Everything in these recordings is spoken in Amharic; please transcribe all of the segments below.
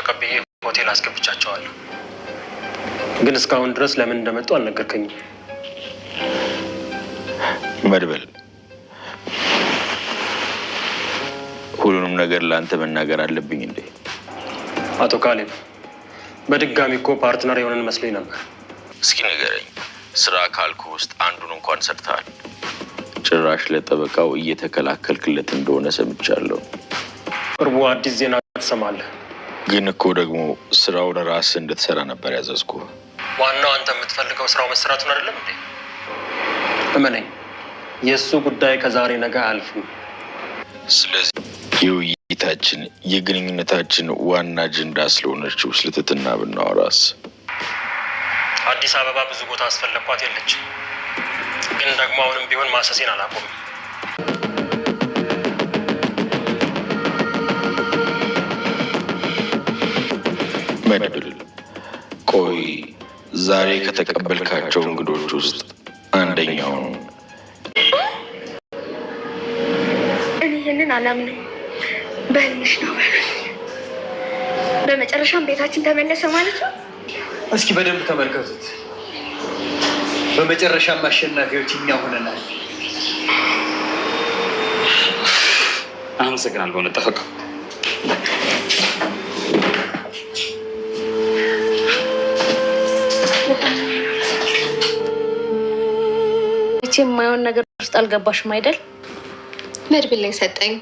ተቀብዬ ሆቴል አስገብቻቸዋለሁ። ግን እስካሁን ድረስ ለምን እንደመጡ አልነገርከኝም። መድብል ሁሉንም ነገር ለአንተ መናገር አለብኝ እንዴ? አቶ ካሌብ በድጋሚ እኮ ፓርትነር የሆነን መስሎኝ ነበር። እስኪ ንገረኝ፣ ስራ ካልኩ ውስጥ አንዱን እንኳን ሰርተሃል? ጭራሽ ለጠበቃው እየተከላከልክለት እንደሆነ ሰምቻለሁ። ቅርቡ አዲስ ዜና ትሰማለህ። ግን እኮ ደግሞ ስራውን ራስህ እንድትሰራ ነበር ያዘዝኩ። ዋናው አንተ የምትፈልገው ስራው መሰራቱን አይደለም እንዴ? እመነኝ፣ የእሱ ጉዳይ ከዛሬ ነገ አያልፍም። ስለዚህ የውይይታችን የግንኙነታችን ዋና አጀንዳ ስለሆነችው ስለ ትህትና ብናወራስ? አዲስ አበባ ብዙ ቦታ አስፈለኳት የለች። ግን ደግሞ አሁንም ቢሆን ማሰሴን አላቆምም። መድብል ቆይ፣ ዛሬ ከተቀበልካቸው እንግዶች ውስጥ አንደኛው ነው። እኔ ይህንን አላምንም። በህልምሽ ነው። በመጨረሻም ቤታችን ተመለሰ ማለት ነው። እስኪ በደንብ ተመልከቱት። በመጨረሻም አሸናፊዎች እኛ ሆነናል። አመሰግናለሁ። በእውነት ጠበቃ የማይሆን ነገር ውስጥ አልገባሽም አይደል? መድብል ላይ ሰጠኝ።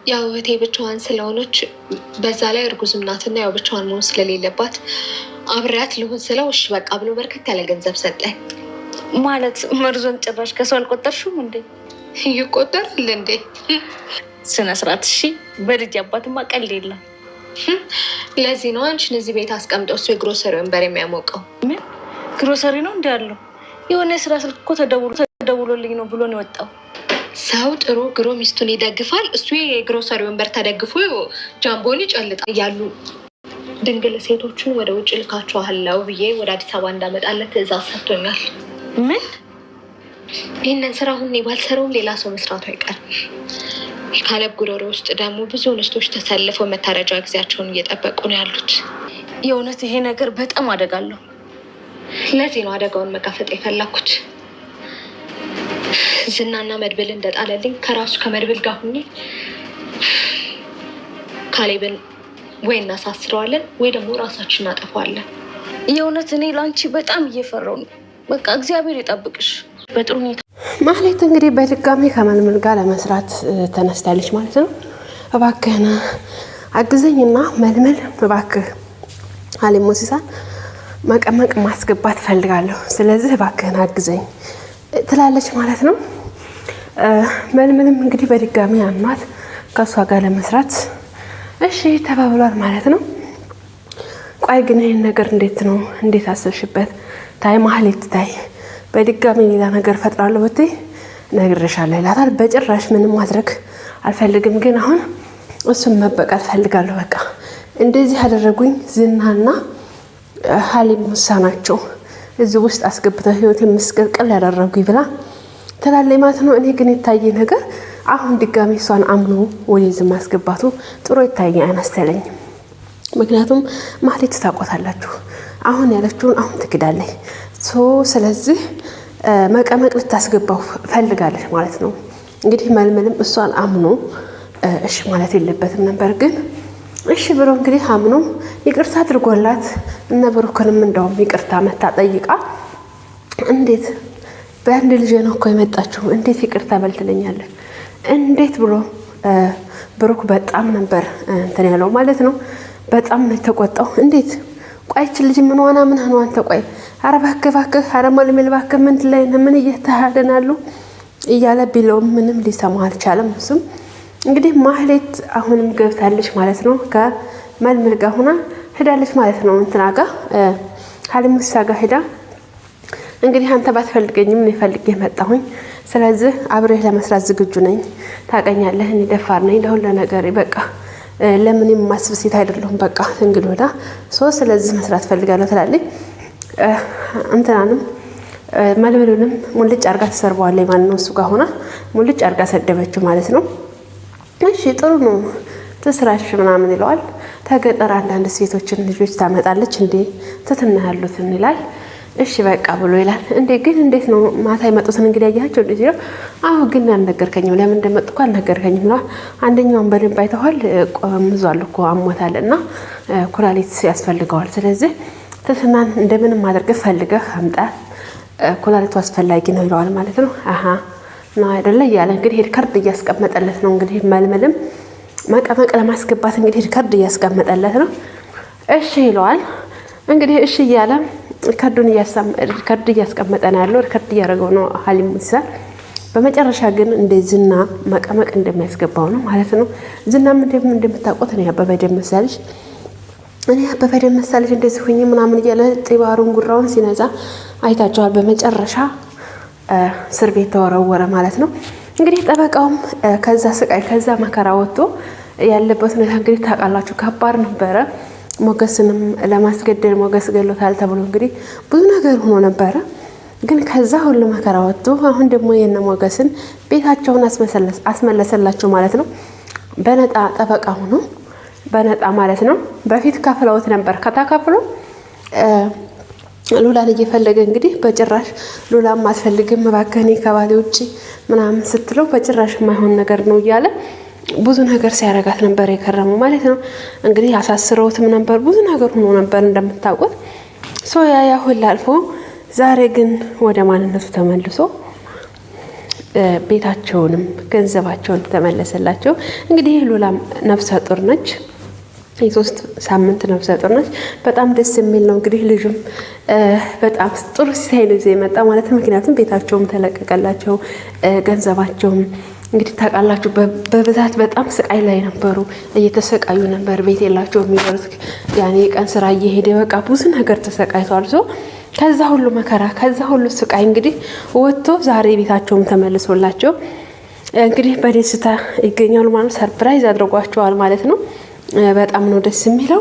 ያው እህቴ ብቻዋን ስለሆነች በዛ ላይ እርጉዝም ናትና ያው ብቻዋን መሆን ስለሌለባት አብሬያት ልሆን ስለው እሺ በቃ ብሎ በርከት ያለ ገንዘብ ሰጠኝ። ማለት መርዞን ጭራሽ ከሰው አልቆጠርሽም እንዴ? ይቆጠራል እንዴ? ስነ ስርዓት። እሺ በልጅ አባትማ ቀልድ የለም። ለዚህ ነው አንቺን እዚህ ቤት አስቀምጠው እሱ የግሮሰሪ ወንበር የሚያሞቀው። ምን ግሮሰሪ ነው እንዲ ያለው? የሆነ የስራ ስልክ እኮ ተደውሎልኝ ነው ብሎ ነው የወጣው። ሰው ጥሩ ግሮ ሚስቱን ይደግፋል። እሱ የግሮሰሪ ወንበር ተደግፎ ጃምቦን ይጨልጣል እያሉ ድንግል ሴቶችን ወደ ውጭ ልካቸዋለሁ ብዬ ወደ አዲስ አበባ እንዳመጣለት ትዕዛዝ ሰጥቶኛል። ምን? ይህንን ስራ አሁን ባልሰራውም ሌላ ሰው መስራቱ አይቀርም። ካለብ ጉሮሮ ውስጥ ደግሞ ብዙ እንስቶች ተሰልፈው መታረጃ ጊዜያቸውን እየጠበቁ ነው ያሉት። የእውነት ይሄ ነገር በጣም አደጋለሁ። ለዚህ ነው አደጋውን መጋፈጥ የፈለኩት። ዝናና መድብል እንደጣለልኝ ከራሱ ከመድብል ጋር ሁኜ ካሌብን ወይ እናሳስረዋለን ወይ ደግሞ ራሳችን እናጠፋዋለን። የእውነት እኔ ለአንቺ በጣም እየፈራው ነው። በቃ እግዚአብሔር ይጠብቅሽ በጥሩ ሁኔታ። ማህሌት እንግዲህ በድጋሚ ከመልመል ጋር ለመስራት ተነስታለች ማለት ነው። እባክህን አግዘኝና መልመል እባክህ አሊ ሙሲሳን መቀመቅ ማስገባት ፈልጋለሁ። ስለዚህ እባክህን አግዘኝ ትላለች ማለት ነው። መልመልም እንግዲህ በድጋሚ አማት ከሷ ጋር ለመስራት እሺ ተባብሏል ማለት ነው። ቆይ ግን ይሄን ነገር እንዴት አሰብሽበት? ታይ ማህሌት ታይ በድጋሚ ሌላ ነገር ፈጥራለሁ ብትይ ነግሬሻለሁ ይላታል። በጭራሽ ምንም ማድረግ አልፈልግም፣ ግን አሁን እሱን መበቀል ፈልጋለሁ። በቃ እንደዚህ ያደረጉኝ ዝናና ሀሊም ሙሳ ናቸው እዚህ ውስጥ አስገብተው ህይወቴን መስቀልቀል ያደረጉኝ ብላ ትላለች ማለት ነው። እኔ ግን የታየ ነገር አሁን ድጋሚ እሷን አምኖ ወደዚህ ማስገባቱ ጥሩ የታየ አይመስለኝም። ምክንያቱም ማህሌት ታውቃታላችሁ፣ አሁን ያለችውን አሁን ትክዳለች። ስለዚህ መቀመቅ ልታስገባው ፈልጋለች ማለት ነው። እንግዲህ መልመልም እሷን አምኖ እሺ ማለት የለበትም ነበር፣ ግን እሺ ብሎ እንግዲህ አምኖ ይቅርታ አድርጎላት እነ ብሩክንም እንደውም ይቅርታ መታ ጠይቃ እንዴት በአንድ ልጅ ነው እኮ የመጣችው እንዴት ይቅርታ በልትለኛለህ እንዴት ብሎ ብሩክ በጣም ነበር እንትን ያለው ማለት ነው። በጣም ነው የተቆጣው። እንዴት ቆይች ልጅ ምን ሆና ምን ሆነ አንተ ቆይ ኧረ እባክህ ኧረ መልመል እባክህ ምን እየተሃደናሉ እያለ ቢለው ምንም ሊሰማ አልቻለም። እሱም እንግዲህ ማህሌት አሁንም ገብታለች ማለት ነው። ከመልመል ጋር ሆና ሄዳለች ማለት ነው። እንትና ጋር ሀሊሙሳ ጋር ሄዳ እንግዲህ አንተ ባትፈልገኝም እኔ ፈልጌ መጣሁኝ፣ ስለዚህ አብሬህ ለመስራት ዝግጁ ነኝ፣ ታውቀኛለህ፣ እኔ ደፋር ነኝ ለሁሉ ነገር፣ በቃ ለምን የማስብ ሴት አይደለሁም፣ በቃ እንግዲህ ወዳ ስለዚህ መስራት ፈልጋለሁ ትላለች። እንትናንም መልመሉንም ሙልጭ አርጋ ተሰርበዋለች ማለት ነው። እሱ ጋር ሆና ሙልጭ አርጋ ሰደበችው ማለት ነው። እሺ ጥሩ ነው ትስራሽ ምናምን ይለዋል። ተገጠር አንዳንድ ሴቶችን ልጆች ታመጣለች እንዴ ትትና ያሉትን ይላል። እሺ በቃ ብሎ ይላል። እንዴ ግን እንዴት ነው ማታ የመጡትን እንግዲህ ያያቸው እንዴ ሲለው አዎ ግን አልነገርከኝም ለምን እንደመጡ እኮ አልነገርከኝም ነው። አንደኛውን በደንብ አይተዋል ቆምዟል እኮ አሞታልና ኩላሊት ያስፈልገዋል። ስለዚህ ትትናን እንደምንም አድርገህ ፈልገህ አምጣ ኩላሊቱ አስፈላጊ ነው ይለዋል ማለት ነው። አሃ ነው አይደለ እያለ እንግዲህ ሪከርድ እያስቀመጠለት ነው። እንግዲህ መልመልም መቀመቅ ለማስገባት እንግዲህ ሪከርድ እያስቀመጠለት ነው። እሺ ይለዋል። እንግዲህ እሺ እያለ ሪከርድ እያስቀመጠ ነው ያለው። ሪከርድ እያደረገው ነው ሀሊም ሙሲሳ። በመጨረሻ ግን እንደ ዝና መቀመቅ እንደሚያስገባው ነው ማለት ነው። ዝናም እንደምታውቁት ነው አበበ ደመሳ ልጅ እኔ አበበ ደመሳ ልጅ እንደዚህ ሆኜ ምናምን እያለ ጢባሩን ጉራውን ሲነዛ አይታቸዋል። በመጨረሻ እስር ቤት ተወረወረ ማለት ነው። እንግዲህ ጠበቃውም ከዛ ስቃይ ከዛ መከራ ወጥቶ ያለበት ሁኔታ እንግዲህ ታውቃላችሁ ከባድ ነበረ። ሞገስንም ለማስገደል ሞገስ ገሎታል ተብሎ እንግዲህ ብዙ ነገር ሆኖ ነበረ። ግን ከዛ ሁሉ መከራ ወጥቶ አሁን ደግሞ የነ ሞገስን ቤታቸውን አስመለሰላቸው ማለት ነው። በነጣ ጠበቃ ሆኖ በነጣ ማለት ነው። በፊት ከፍለውት ነበር ከተከፍሎ ሉላን እየፈለገ እንግዲህ በጭራሽ ሉላን ማስፈልግም እባክህ ከባሌ ውጪ ምናምን ስትለው በጭራሽ የማይሆን ነገር ነው እያለ ብዙ ነገር ሲያረጋት ነበር የከረመው ማለት ነው። እንግዲህ አሳስረውትም ነበር ብዙ ነገር ሆኖ ነበር እንደምታውቁት። ያ ሁሉ አልፎ ዛሬ ግን ወደ ማንነቱ ተመልሶ ቤታቸውንም ገንዘባቸውን ተመለሰላቸው። እንግዲህ ሉላም ነፍሰ ጡር ነች። የ3 ሳምንት ነፍሰ ጡር ነች። በጣም ደስ የሚል ነው እንግዲህ ልጁም በጣም ጥሩ ሲሳይ ነው የመጣ ማለት ነው። ምክንያቱም ቤታቸውም ተለቀቀላቸው ገንዘባቸውም እንግዲህ ታውቃላችሁ በብዛት በጣም ስቃይ ላይ ነበሩ። እየተሰቃዩ ነበር። ቤት የላቸው የሚበሉት ያኔ ቀን ስራ እየሄደ በቃ ብዙ ነገር ተሰቃይቷል። ከዛ ሁሉ መከራ ከዛ ሁሉ ስቃይ እንግዲህ ወጥቶ ዛሬ ቤታቸውም ተመልሶላቸው እንግዲህ በደስታ ይገኛሉ ማለት ሰርፕራይዝ አድርጓቸዋል ማለት ነው። በጣም ነው ደስ የሚለው።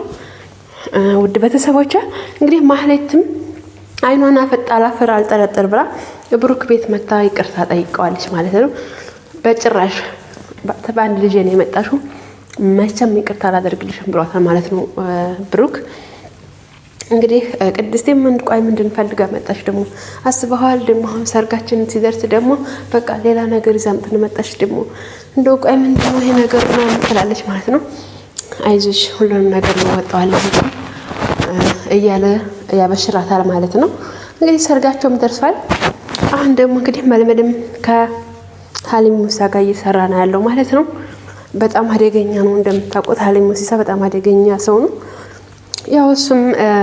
ውድ ቤተሰቦቿ እንግዲህ ማህሌትም አይኗን አፈጣላ ፍራ አልጠረጥር ብላ ብሩክ ቤት መታ ይቅርታ ጠይቀዋለች ማለት ነው። በጭራሽ በአንድ ልጅ ነው የመጣሽው መቼም ይቅርታ አላደርግልሽም ብሏታል ማለት ነው ብሩክ። እንግዲህ ቅድስቴም ምንድን ፈልጋ መጣሽ ደግሞ አስበዋል ደግሞ አሁን ሰርጋችን ሲደርስ ደግሞ በቃ ሌላ ነገር ይዛምጥን መጣሽ ደግሞ እንደው ቆይ ምንድነው ይሄ ነገር ምናምን ትላለች ማለት ነው። አይዞሽ ሁሉንም ነገር እንወጣዋለን እያለ ያበሽራታል ማለት ነው። እንግዲህ ሰርጋቸውም ደርሷል። አሁን ደግሞ እንግዲህ መልመልም ከሀሊም ሙሲሳ ጋር እየሰራ ነው ያለው ማለት ነው። በጣም አደገኛ ነው እንደምታውቁት ሀሊም ሙሲሳ በጣም አደገኛ ሰው ነው። ያው እሱም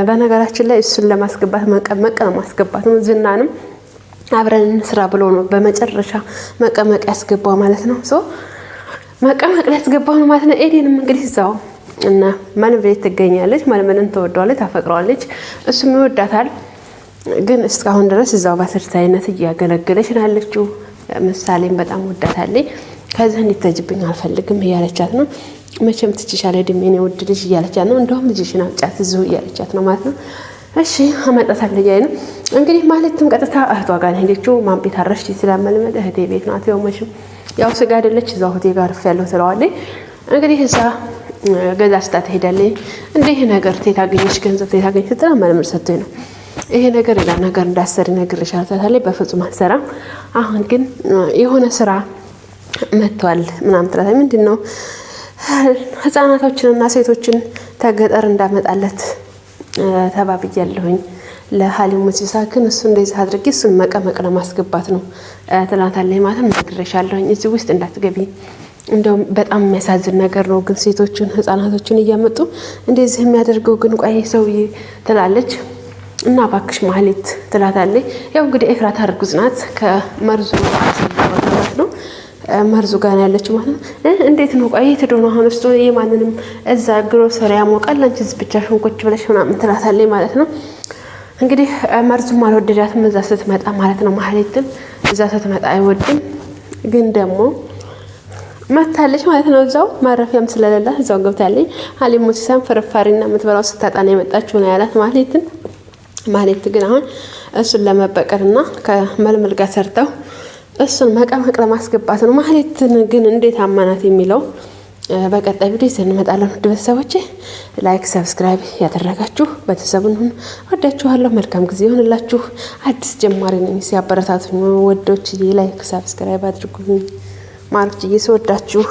በነገራችን ላይ እሱን ለማስገባት መቀመቅ ለማስገባት ነው። ዝናንም አብረን እንስራ ብሎ ነው በመጨረሻ መቀመቅ ያስገባው ማለት ነው። መቀመቅ ያስገባው ነው ማለት ነው። ኤዴንም እንግዲህ እዛው እና መልመል ትገኛለች። መልመልን ተወዷለች፣ ታፈቅረዋለች፣ እሱም ይወዳታል። ግን እስካሁን ድረስ እዛው በአስርታይነት እያገለገለች ነው ያለችው። ምሳሌም በጣም ወዳታለች። ከዚህ እንድትጅብኝ አልፈልግም እያለቻት ነው። መቼም ትችሻለ ድሜኔ ውድ ልጅ እያለቻት ነው። እንደውም ልጅሽን አውጫት እዚሁ እያለቻት ነው ማለት ነው። እሺ አመጣታለሁ እያለ ነው እንግዲህ ማለትም ቀጥታ እህቷ ጋር ሄደችው። ማን ቤት አረፍሽ ስለመልመል እህቴ ቤት ናት። ያው መቼም ያው ስጋ አይደለች እዛው እህቴ ጋር አርፍ ያለው ትለዋለች። እንግዲህ እዛ ገዛ ስታ ትሄዳለች። እንደ ይሄ ነገር ታገኘሽ ገንዘብ ታገኘሽ ስትል መልመል ሰጥቶኝ ነው ይሄ ነገር ሌላ ነገር እንዳሰሪ ነግሬሻለሁ ትላለች። በፍጹም አልሰራም። አሁን ግን የሆነ ስራ መጥቷል ምናምን ትላለች። ምንድነው ህፃናቶችንና ሴቶችን ተገጠር እንዳመጣለት ተባብያለሁኝ ለሀሊም ሙሲሳ። ግን እሱ እንደዚህ አድርጌ እሱን መቀመቅ ለማስገባት ነው ትላታለች ማለት ነው። ነግሬሻለሁኝ እዚህ ውስጥ እንዳትገቢ። እንደውም በጣም የሚያሳዝን ነገር ነው ግን ሴቶችን ህፃናቶችን እያመጡ እንደዚህ የሚያደርገው ግን ቆይ ሰውዬ ትላለች። እና እባክሽ ማህሌት ትላታለች። ያው እንግዲህ ኤፍራታ እርጉዝ ናት ከመርዙ ነው መርዙ ጋር ያለችው ማለት ነው። እንዴት ነው ቆይ ትዶና አሁን እሱ የማንንም እዛ ግሮሰሪ ያሞቃል አንቺ ብቻሽን ቁጭ ብለሽ ምናምን ትላታለች ማለት ነው። እንግዲህ መርዙም አልወደዳትም እዛ ስትመጣ ማለት ነው። ማህሌትም እዛ ስትመጣ አይወድም ግን ደግሞ መታለች ማለት ነው። እዛው ማረፊያም ስለሌላት እዛው ገብታለች። ሀሊም ሙሲሳም ፍርፋሪና የምትበላው ስታጣ ነው የመጣችው ነው ያላት ማህሌትን። ማህሌት ግን አሁን እሱን ለመበቀልና ከመልመል ጋር ሰርተው እሱን መቀመቅ ለማስገባት ነው። ማህሌትን ግን እንዴት አማናት የሚለው በቀጣይ ቪዲዮ እንመጣለን። ውድ ቤተሰቦቼ ላይክ ሰብስክራይብ ያደረጋችሁ ቤተሰቡን ወዳችኋለሁ። መልካም ጊዜ ይሆንላችሁ። አዲስ ጀማሪ ነኝ። ሲያበረታቱኝ ወዶችዬ ላይክ ሰብስክራይብ አድርጉኝ። ማርክዬ ስወዳችሁ